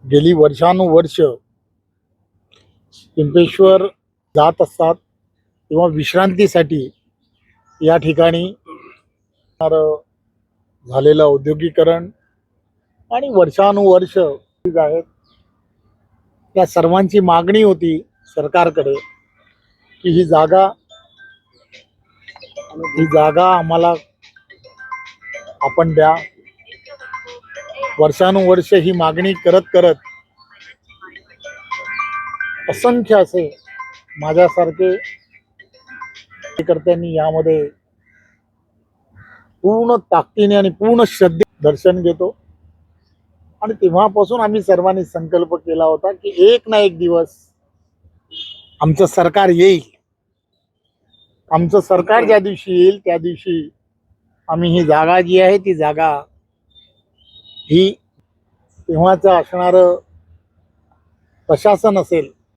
गेली वर्षानुवर्ष पिंपेश्वर जात असतात तेव्हा विश्रांतीसाठी या ठिकाणी झालेलं औद्योगिकरण आणि वर्षानुवर्ष आहेत त्या सर्वांची मागणी होती सरकारकडे की ही जागा आम्हाला आपण द्या। वर्षानुवर्ष ही मागणी करत करत असंख्य असे माझ्यासारखे कार्यकर्त्यांनी यामध्ये पूर्ण ताकदीने आणि पूर्ण श्रद्धे दर्शन घेतो आणि तेव्हापासून आम्ही सर्वांनी संकल्प केला होता की एक ना एक दिवस आमचं सरकार येईल। आमचं सरकार ज्या दिवशी येईल त्या दिवशी आम्ही ही जागा जी आहे ती जागा ही तेव्हाचं असणारं प्रशासन असेल